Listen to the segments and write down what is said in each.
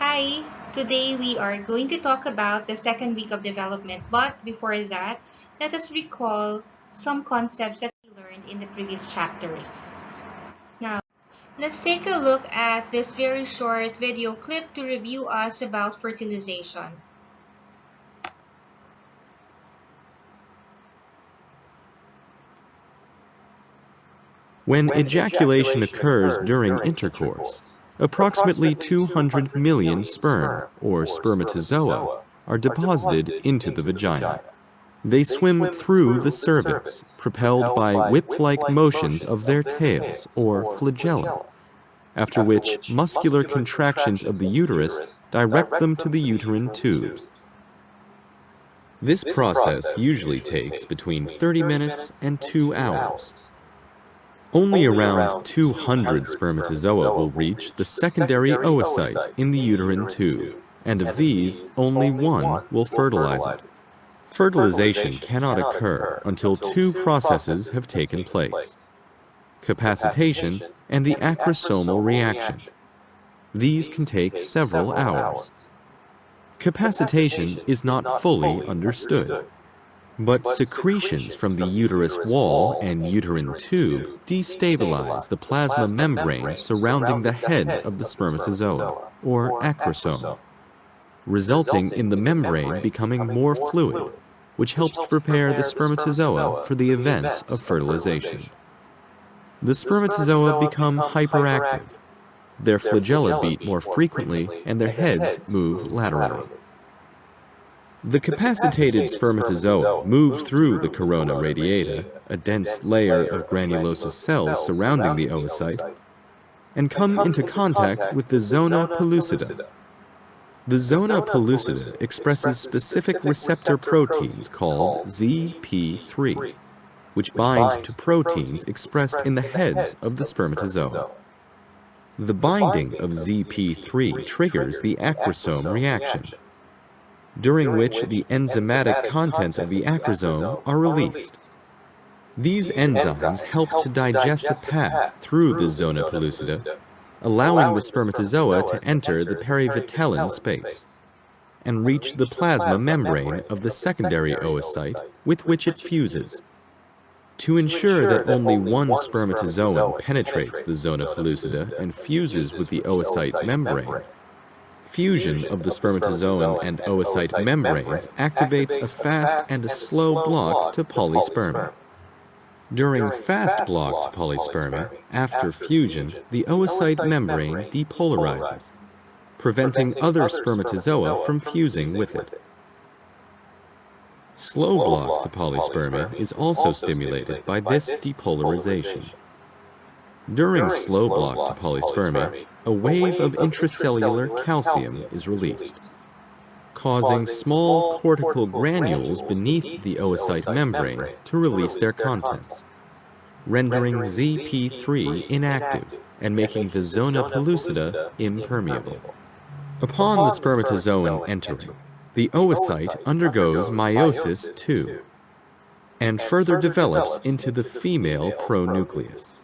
Hi, today we are going to talk about the second week of development, but before that, let us recall some concepts that we learned in the previous chapters. Now, let's take a look at this very short video clip to review us about fertilization. When ejaculation occurs during intercourse, approximately 200 million sperm, or spermatozoa, are deposited into the vagina. They swim through the cervix, propelled by whip-like motions of their tails, or flagella, after which muscular contractions of the uterus direct them to the uterine tubes. This process usually takes between 30 minutes and 2 hours. Only around 200 spermatozoa will reach the secondary oocyte in the uterine tube, and of these, only one will fertilize it. Fertilization cannot occur until two processes have taken place: capacitation and the acrosomal reaction. These can take several hours. Capacitation is not fully understood, but secretions from the uterus wall and uterine tube destabilize the plasma membrane surrounding the head of the spermatozoa, or acrosome, resulting in the membrane becoming more fluid, which helps to prepare the spermatozoa for the events of fertilization. The spermatozoa become hyperactive. Their flagella beat more frequently and their heads move laterally. The capacitated spermatozoa move through the corona radiata, a dense layer of granulosous cells surrounding the oocyte, and come into contact with the zona pellucida. The zona pellucida expresses specific receptor proteins called ZP3, which bind to proteins expressed in the heads of the spermatozoa. The binding of ZP3 triggers the acrosome reaction, during which the enzymatic contents of the acrosome are released. These enzymes help to digest a path through the zona pellucida, allowing the spermatozoa to enter the perivitelline space and reach the plasma membrane of the secondary oocyte with which it fuses. To ensure that only one spermatozoon penetrates the zona pellucida and fuses with the oocyte membrane, fusion of the spermatozoon and oocyte membranes activates a fast and a slow block to polyspermy. During fast block to polyspermy, after fusion, the oocyte membrane depolarizes, preventing other spermatozoa from fusing with it. Slow block to polyspermy is also stimulated by this depolarization. During slow block to polyspermy, a wave of intracellular calcium is released, causing small cortical granules beneath the oocyte membrane to release their contents, rendering ZP3 inactive and making the zona pellucida impermeable. Upon the spermatozoon entering, the oocyte undergoes meiosis II and further develops into the female pronucleus.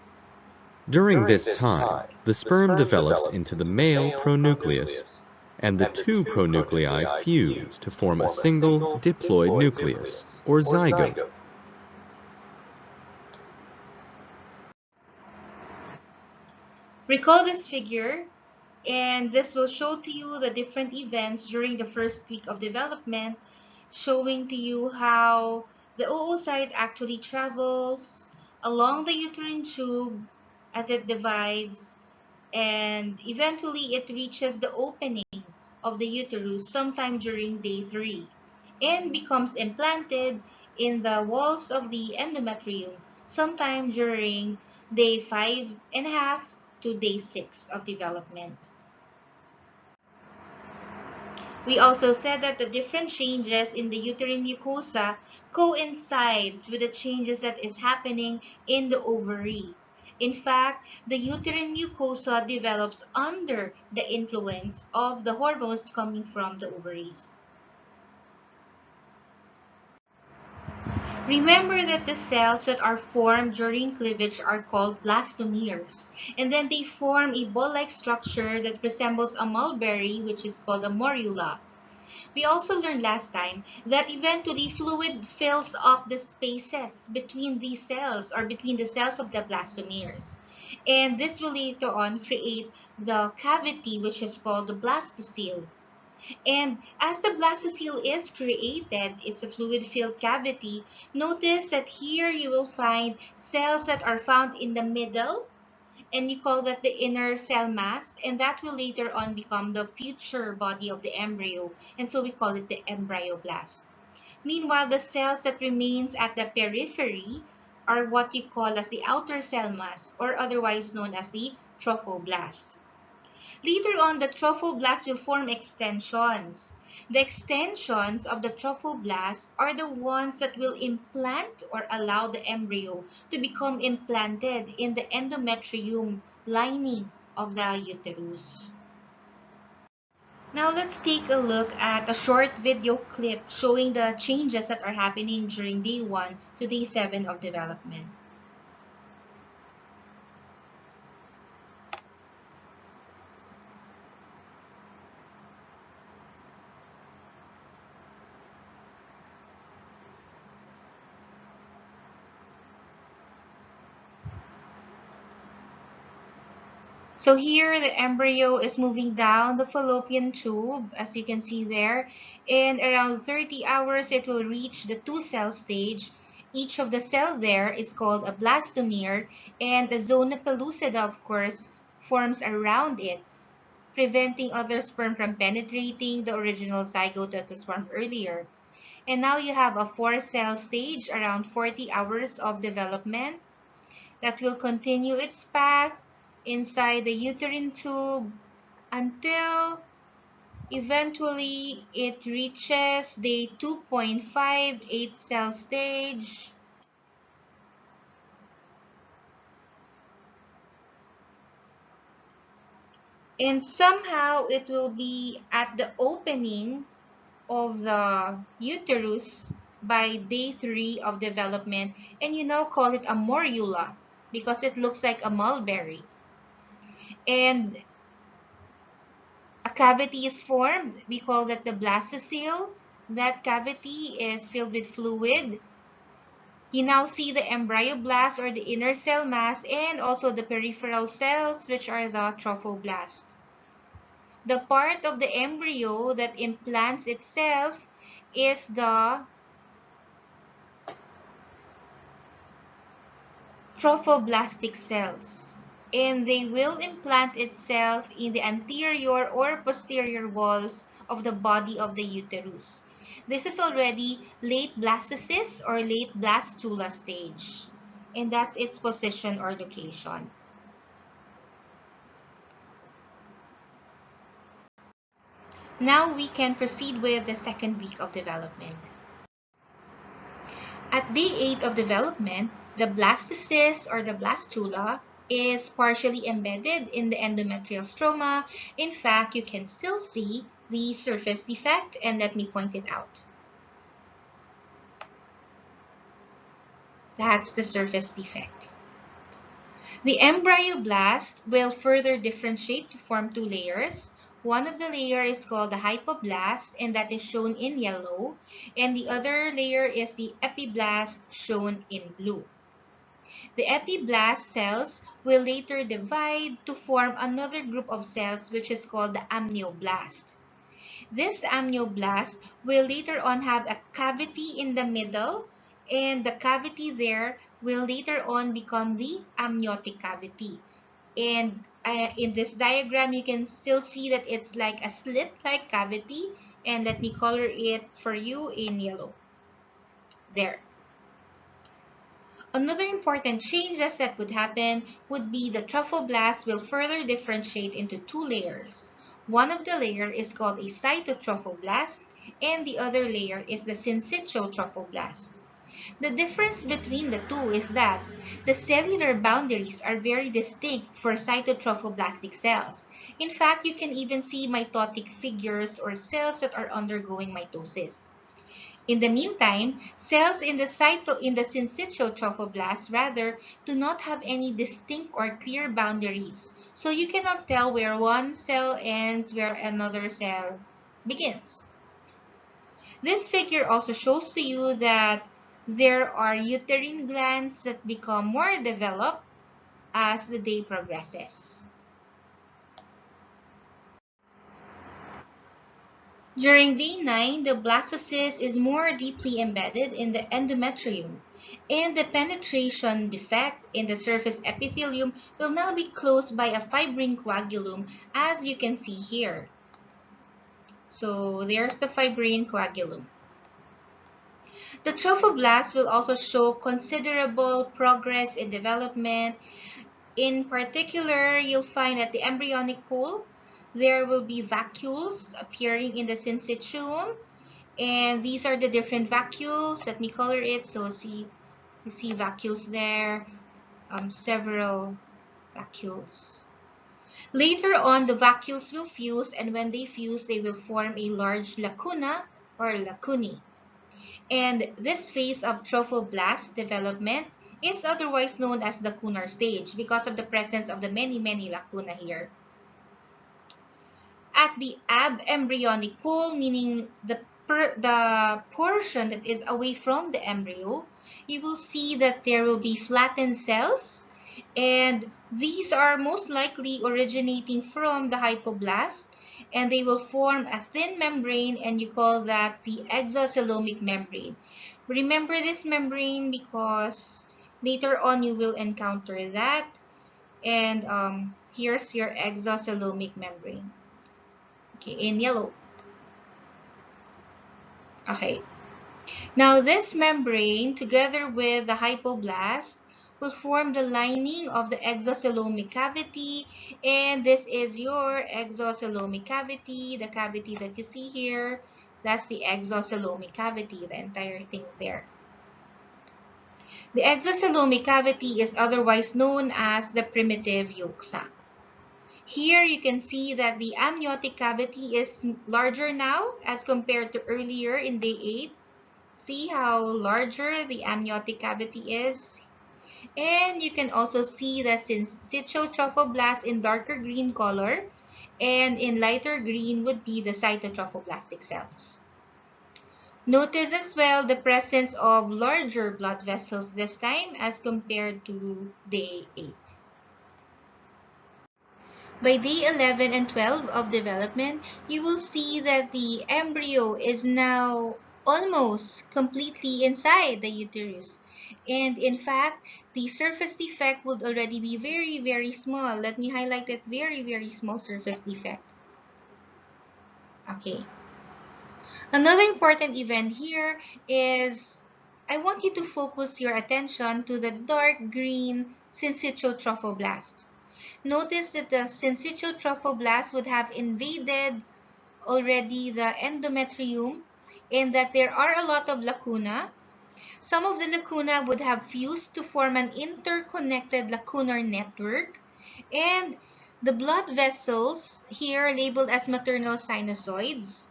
During this time, the sperm develops into the male pronucleus, and the two pronuclei fuse to form a single diploid nucleus, or zygote. Recall this figure, and this will show to you the different events during the first week of development, showing to you how the oocyte actually travels along the uterine tube as it divides, and eventually it reaches the opening of the uterus sometime during day 3 and becomes implanted in the walls of the endometrium sometime during day 5.5 to day 6 of development. We also said that the different changes in the uterine mucosa coincides with the changes that is happening in the ovary. In fact, the uterine mucosa develops under the influence of the hormones coming from the ovaries. Remember that the cells that are formed during cleavage are called blastomeres, and then they form a ball-like structure that resembles a mulberry, which is called a morula. We also learned last time that eventually fluid fills up the spaces between these cells or between the cells of the blastomeres. And this will later on create the cavity which is called the blastocoele. And as the blastocoele is created, it's a fluid-filled cavity. Notice that here you will find cells that are found in the middle, and you call that the inner cell mass, and that will later on become the future body of the embryo, and so we call it the embryoblast. Meanwhile, the cells that remains at the periphery are what you call as the outer cell mass, or otherwise known as the trophoblast. Later on, the trophoblast will form extensions. The extensions of the trophoblast are the ones that will implant or allow the embryo to become implanted in the endometrium lining of the uterus. Now let's take a look at a short video clip showing the changes that are happening during day 1 to day 7 of development. So here the embryo is moving down the fallopian tube, as you can see there. In around 30 hours, it will reach the 2-cell stage. Each of the cell there is called a blastomere, and the zona pellucida, of course, forms around it, preventing other sperm from penetrating the original zygote that was formed earlier. And now you have a 4-cell stage around 40 hours of development that will continue its path inside the uterine tube until eventually it reaches day 2.5 8-cell stage. And somehow it will be at the opening of the uterus by day 3 of development, and you now call it a morula because it looks like a mulberry. And a cavity is formed. We call that the blastocoele. That cavity is filled with fluid. You now see the embryoblast or the inner cell mass and also the peripheral cells, which are the trophoblast. The part of the embryo that implants itself is the trophoblastic cells, and they will implant itself in the anterior or posterior walls of the body of the uterus. This is already late blastocyst or late blastula stage, and that's its position or location. Now we can proceed with the second week of development. At day 8 of development, the blastocyst or the blastula is partially embedded in the endometrial stroma. In fact, you can still see the surface defect, and let me point it out. That's the surface defect. The embryoblast will further differentiate to form 2 layers. One of the layers is called the hypoblast, and that is shown in yellow, and the other layer is the epiblast, shown in blue. The epiblast cells will later divide to form another group of cells which is called the amnioblast. This amnioblast will later on have a cavity in the middle, and the cavity there will later on become the amniotic cavity. And in this diagram, you can still see that it's like a slit-like cavity, and let me color it for you in yellow. There. Another important changes that would happen would be the trophoblast will further differentiate into 2 layers. One of the layer is called a cytotrophoblast, and the other layer is the syncytiotrophoblast. The difference between the two is that the cellular boundaries are very distinct for cytotrophoblastic cells. In fact, you can even see mitotic figures or cells that are undergoing mitosis. In the meantime, cells in the syncytial trophoblast rather do not have any distinct or clear boundaries. So you cannot tell where one cell ends, where another cell begins. This figure also shows to you that there are uterine glands that become more developed as the day progresses. During day 9, the blastocyst is more deeply embedded in the endometrium, and the penetration defect in the surface epithelium will now be closed by a fibrin coagulum, as you can see here. So there's the fibrin coagulum. The trophoblast will also show considerable progress in development. In particular, you'll find at the embryonic pole, there will be vacuoles appearing in the syncytium. And these are the different vacuoles. Let me color it. So you see vacuoles there, several vacuoles. Later on, the vacuoles will fuse, and when they fuse, they will form a large lacuna or lacunae. And this phase of trophoblast development is otherwise known as the lacunar stage because of the presence of the many lacuna here. At the abembryonic pole, meaning the portion that is away from the embryo, you will see that there will be flattened cells, and these are most likely originating from the hypoblast, and they will form a thin membrane, and you call that the exocelomic membrane. Remember this membrane because later on you will encounter that, and here's your exocelomic membrane. Okay, in yellow. Okay. Now this membrane, together with the hypoblast, will form the lining of the exocelomic cavity, and this is your exocelomic cavity, the cavity that you see here. That's the exocelomic cavity, the entire thing there. The exocelomic cavity is otherwise known as the primitive yolk sac. Here you can see that the amniotic cavity is larger now as compared to earlier in day 8. See how larger the amniotic cavity is? And you can also see that syncytial trophoblast in darker green color, and in lighter green would be the cytotrophoblastic cells. Notice as well the presence of larger blood vessels this time as compared to day 8. By day 11 and 12 of development, you will see that the embryo is now almost completely inside the uterus. And in fact, the surface defect would already be very small. Let me highlight that very small surface defect. Okay. Another important event here is I want you to focus your attention to the dark green syncytial trophoblast. Notice that the syncytial trophoblast would have invaded already the endometrium and that there are a lot of lacuna. Some of the lacuna would have fused to form an interconnected lacunar network, and the blood vessels, here labeled as maternal sinusoids,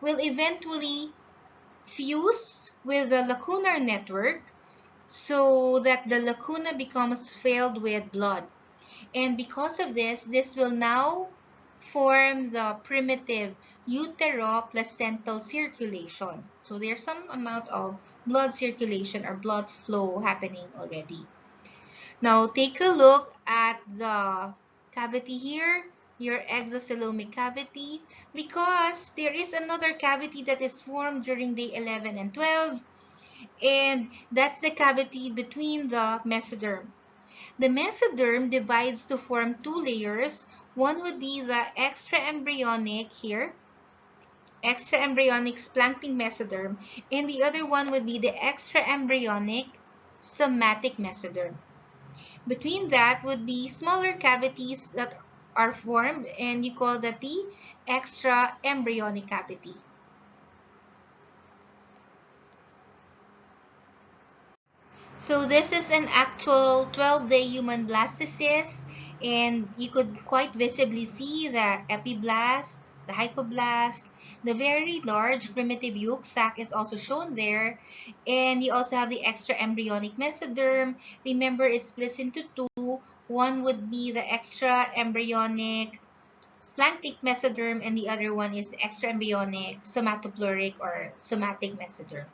will eventually fuse with the lacunar network so that the lacuna becomes filled with blood. And because of this, this will now form the primitive utero-placental circulation. So there's some amount of blood circulation or blood flow happening already. Now take a look at the cavity here, your exocelomic cavity, because there is another cavity that is formed during day 11 and 12, and that's the cavity between the mesoderm. The mesoderm divides to form two layers. One would be the extraembryonic here, extraembryonic splanchnic mesoderm, and the other one would be the extraembryonic somatic mesoderm. Between that would be smaller cavities that are formed, and you call that the extraembryonic cavity. So this is an actual 12-day human blastocyst, and you could quite visibly see the epiblast, the hypoblast. The very large primitive yolk sac is also shown there. And you also have the extra embryonic mesoderm. Remember, it splits into two. One would be the extra embryonic splanchnic mesoderm, and the other one is the extra embryonic somatopleuric or somatic mesoderm.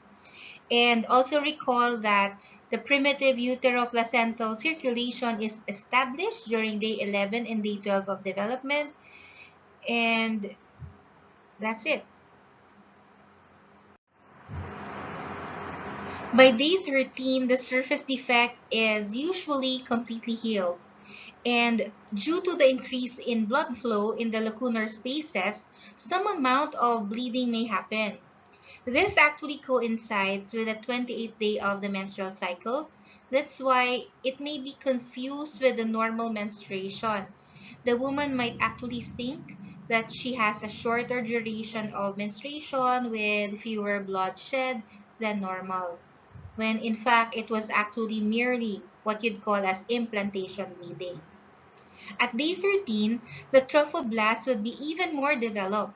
And also recall that the primitive uteroplacental circulation is established during day 11 and day 12 of development. And that's it. By day 13, the surface defect is usually completely healed. And due to the increase in blood flow in the lacunar spaces, some amount of bleeding may happen. This actually coincides with the 28th day of the menstrual cycle. That's why it may be confused with the normal menstruation. The woman might actually think that she has a shorter duration of menstruation with fewer bloodshed than normal, when in fact it was actually merely what you'd call as implantation bleeding. At day 13, the trophoblast would be even more developed.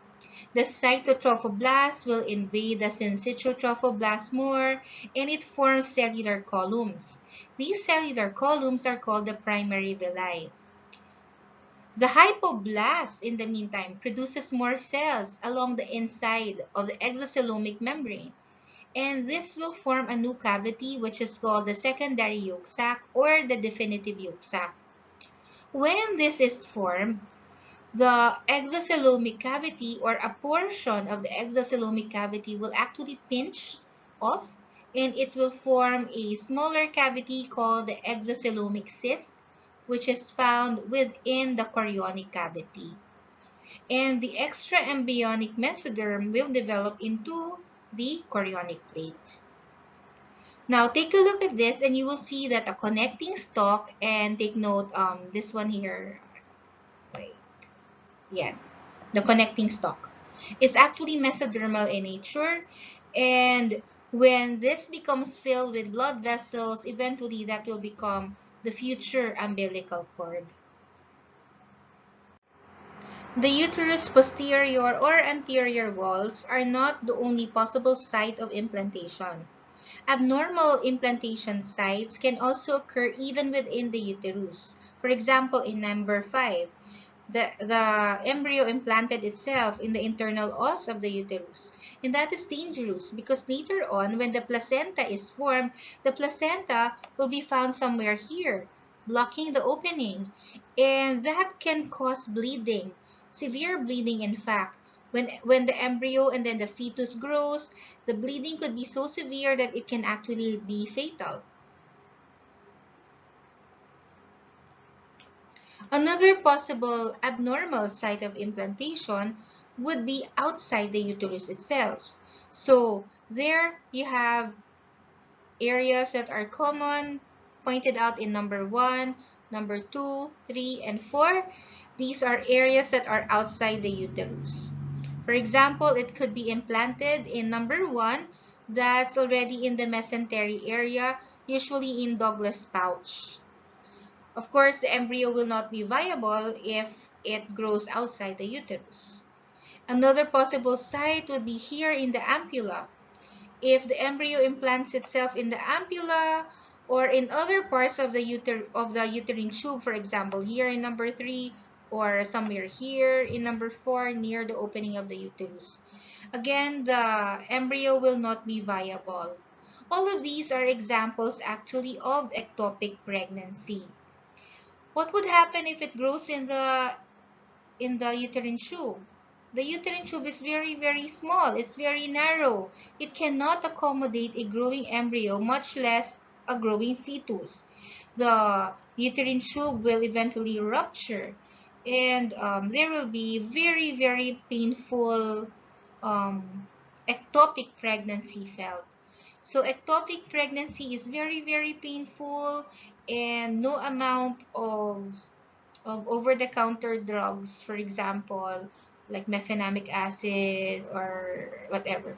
The cytotrophoblast will invade the syncytial trophoblast more, and it forms cellular columns. These cellular columns are called the primary villi. The hypoblast, in the meantime, produces more cells along the inside of the exocelomic membrane, and this will form a new cavity which is called the secondary yolk sac or the definitive yolk sac. When this is formed, the exocelomic cavity or a portion of the exocelomic cavity will actually pinch off, and it will form a smaller cavity called the exocelomic cyst, which is found within the chorionic cavity. And the extra embryonic mesoderm will develop into the chorionic plate. Now take a look at this and you will see that a connecting stalk, and take note, this one here, wait, yeah, the connecting stalk, is actually mesodermal in nature. And when this becomes filled with blood vessels, eventually that will become the future umbilical cord. The uterus posterior or anterior walls are not the only possible site of implantation. Abnormal implantation sites can also occur even within the uterus. For example, in number 5, the embryo implanted itself in the internal os of the uterus. And that is dangerous because later on, when the placenta is formed, the placenta will be found somewhere here, blocking the opening. And that can cause bleeding, severe bleeding in fact. When the embryo and then the fetus grows, the bleeding could be so severe that it can actually be fatal. Another possible abnormal site of implantation would be outside the uterus itself. So there you have areas that are common, pointed out in number 1, number 2, 3, and 4. These are areas that are outside the uterus. For example, it could be implanted in number 1, that's already in the mesentery area, usually in Douglas pouch. Of course, the embryo will not be viable if it grows outside the uterus. Another possible site would be here in the ampulla. If the embryo implants itself in the ampulla or in other parts of the uterine tube, for example, here in number 3 or somewhere here in number 4 near the opening of the uterus, again, the embryo will not be viable. All of these are examples actually of ectopic pregnancy. What would happen if it grows in the uterine tube? The uterine tube is very, very small. It's very narrow. It cannot accommodate a growing embryo, much less a growing fetus. The uterine tube will eventually rupture, and there will be very, very painful ectopic pregnancy felt. So ectopic pregnancy is very, very painful, and no amount of over-the-counter drugs, for example, like mefenamic acid or whatever.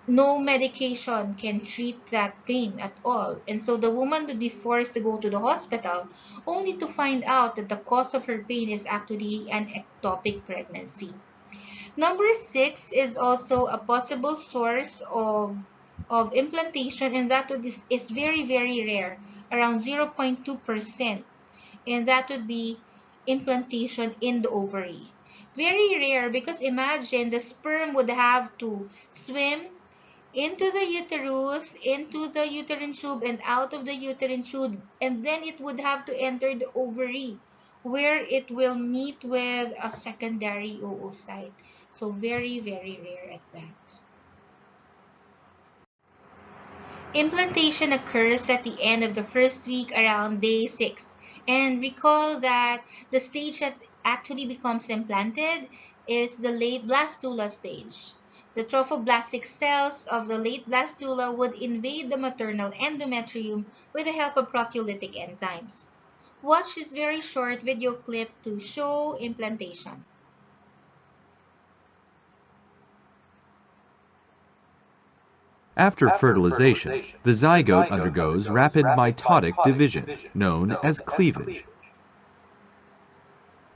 No medication can treat that pain at all. And so the woman would be forced to go to the hospital only to find out that the cause of her pain is actually an ectopic pregnancy. Number 6 is also a possible source of implantation, and that is very, very rare, around 0.2%. And that would be implantation in the ovary. Very rare, because imagine the sperm would have to swim into the uterus, into the uterine tube, and out of the uterine tube, and then it would have to enter the ovary, where it will meet with a secondary oocyte. So very, very rare at that. Implantation occurs at the end of the first week, around day 6. And recall that the stage that actually becomes implanted is the late blastula stage. The trophoblastic cells of the late blastula would invade the maternal endometrium with the help of procteolytic enzymes. Watch this very short video clip to show implantation. After fertilization, the zygote undergoes rapid mitotic division, known as cleavage.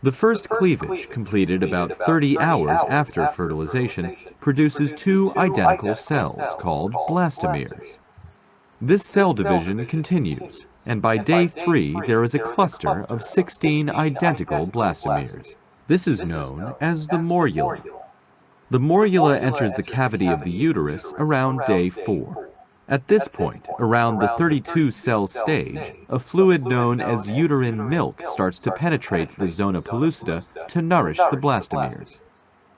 The first cleavage, completed about 30 hours after fertilization, produces two identical cells called blastomeres. This cell division continues, and by day 3 there is a cluster of 16 identical blastomeres. This is known as the morula. The morula enters the cavity of the uterus around day 4. At this point, around the 32-cell stage, a fluid known as uterine milk starts to penetrate the zona pellucida to nourish the blastomeres.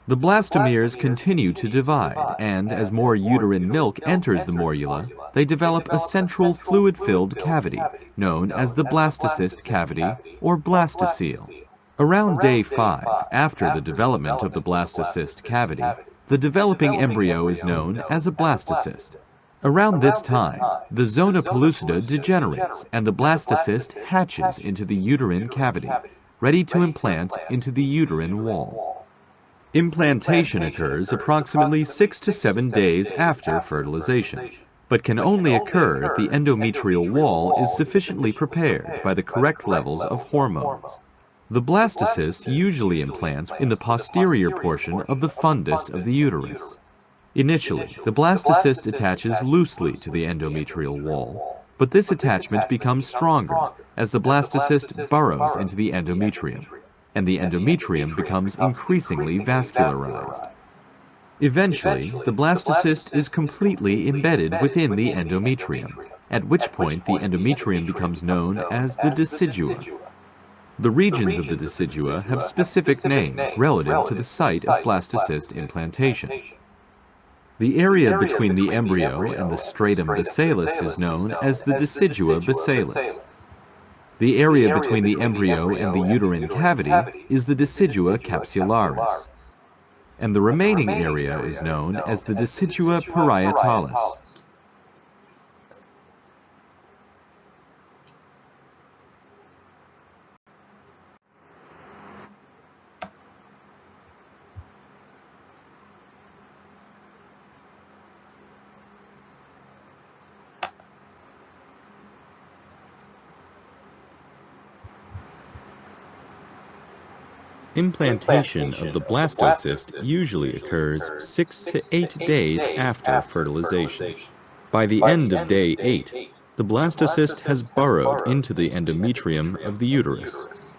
The blastomeres continue to divide, and as more uterine milk enters the morula, they develop a central fluid-filled cavity known as the blastocyst cavity or blastocele. Around day 5, after the development of the blastocyst cavity, the developing embryo is known as a blastocyst. Around this time, the zona pellucida degenerates and the blastocyst hatches into the uterine cavity, ready to implant into the uterine wall. Implantation occurs approximately 6 to 7 days after fertilization, but can only occur if the endometrial wall is sufficiently prepared by the correct levels of hormones. The blastocyst usually implants in the posterior portion of the fundus of the uterus. Initially, the blastocyst attaches loosely to the endometrial wall, but this attachment becomes stronger as the blastocyst burrows into the endometrium, and the endometrium becomes increasingly vascularized. Eventually, the blastocyst is completely embedded within the endometrium, at which point the endometrium becomes known as the decidua. The regions of the decidua have specific names relative to the site of blastocyst implantation. The area between the embryo and the stratum basalis is known as the decidua basalis. The area between the embryo and the uterine cavity is the decidua capsularis, and the remaining area is known as the decidua parietalis. Implantation of the blastocyst usually occurs 6 to 8 days after fertilization. By the end of day 8, the blastocyst has burrowed into the endometrium of the uterus.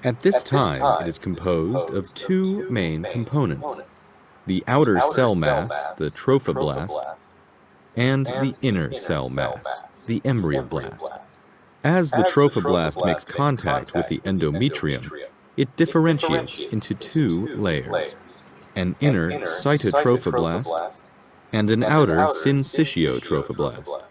At this time, it is composed of two main components: the outer cell mass, the trophoblast, and the inner cell mass, the embryoblast. As the trophoblast makes contact with the endometrium, it differentiates into two layers: an inner cytotrophoblast and an outer syncytiotrophoblast.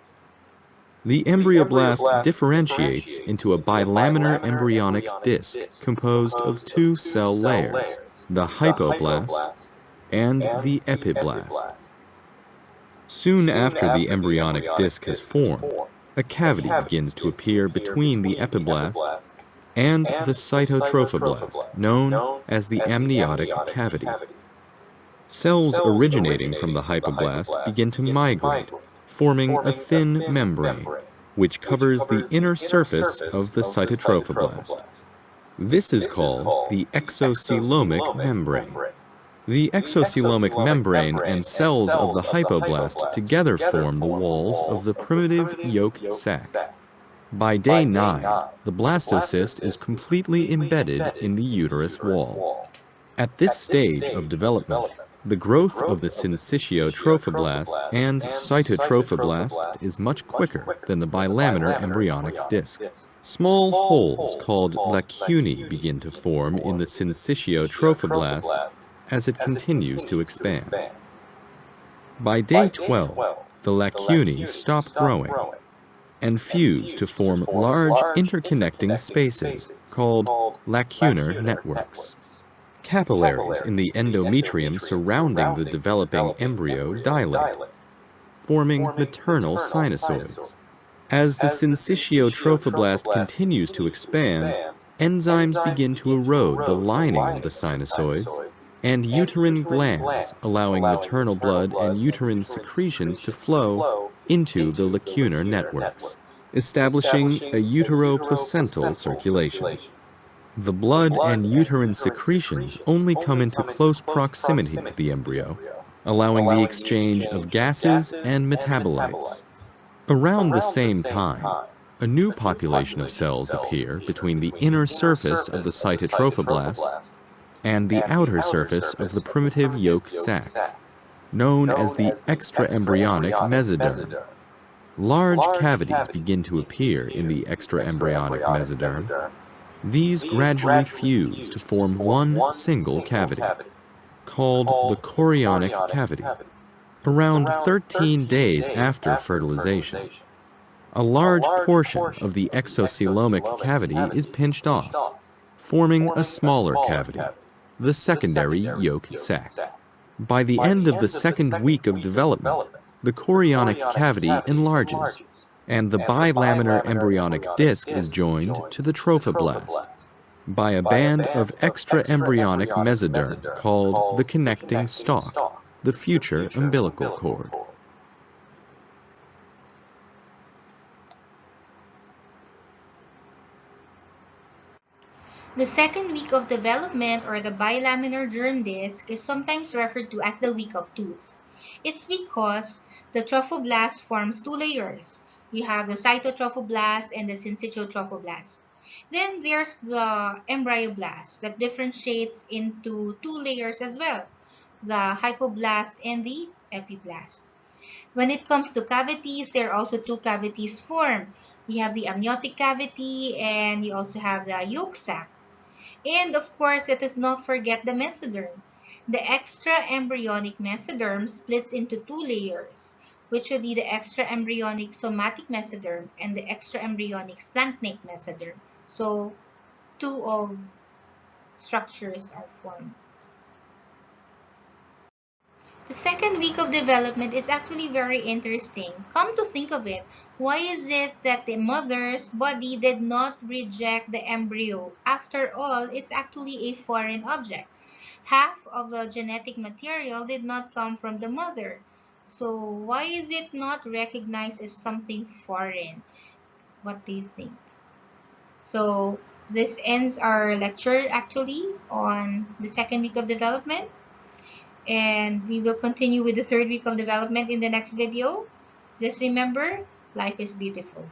The embryoblast differentiates into a bilaminar embryonic disc composed of two cell layers, the hypoblast and the epiblast. Soon after the embryonic disc has formed, a cavity begins to appear between the epiblast and the cytotrophoblast, known as the amniotic cavity. Cells originating from the hypoblast begin to migrate, forming a thin membrane, which covers the inner surface of the cytotrophoblast. This is called the exocelomic membrane. The exocoelomic membrane and cells of the hypoblast together form the walls of the primitive yolk sac. By day 9, the blastocyst is completely embedded in the uterus wall. At this stage of development, the growth of the syncytiotrophoblast and cytotrophoblast is much quicker than the bilaminar embryonic disc. Small holes called lacunae begin to form in the syncytiotrophoblast as it continues to expand. By day 12, the lacunae stop growing and fuse to form large interconnecting spaces called lacunar networks. Capillaries in the endometrium surrounding the developing embryo dilate, forming maternal sinusoids. As the syncytiotrophoblast continues to expand, enzymes begin to erode the lining of the sinusoids, and uterine glands, allowing maternal blood and uterine secretions to flow into the lacunar networks, establishing a utero-placental circulation. The blood and uterine secretions only come into close proximity to the embryo, allowing the exchange of gases and metabolites. Around the same time, a new population of cells appear between the inner surface of the cytotrophoblast and the outer surface of the primitive yolk sac, known as the extraembryonic mesoderm. Large cavities begin to appear in the extraembryonic mesoderm. These gradually fuse to form one single cavity, called the chorionic cavity. Around 13 days after fertilization, a large portion of the exocoelomic cavity is pinched off, forming a smaller cavity, the secondary yolk sac. By the end of the second week of development, the chorionic cavity enlarges, and the bilaminar embryonic disc is joined to the trophoblast by a band of extraembryonic mesoderm called the connecting stalk, the future umbilical cord. The second week of development, or the bilaminar germ disc, is sometimes referred to as the week of twos. It's because the trophoblast forms two layers. You have the cytotrophoblast and the syncytiotrophoblast. Then there's the embryoblast that differentiates into two layers as well, the hypoblast and the epiblast. When it comes to cavities, there are also two cavities formed. You have the amniotic cavity and you also have the yolk sac. And of course, let us not forget the mesoderm. The extraembryonic mesoderm splits into two layers, which will be the extraembryonic somatic mesoderm and the extraembryonic splanchnic mesoderm. So, two of structures are formed. The second week of development is actually very interesting. Come to think of it, why is it that the mother's body did not reject the embryo? After all, it's actually a foreign object. Half of the genetic material did not come from the mother. So why is it not recognized as something foreign? What do you think? So this ends our lecture actually on the second week of development. And we will continue with the third week of development in the next video. Just remember, life is beautiful.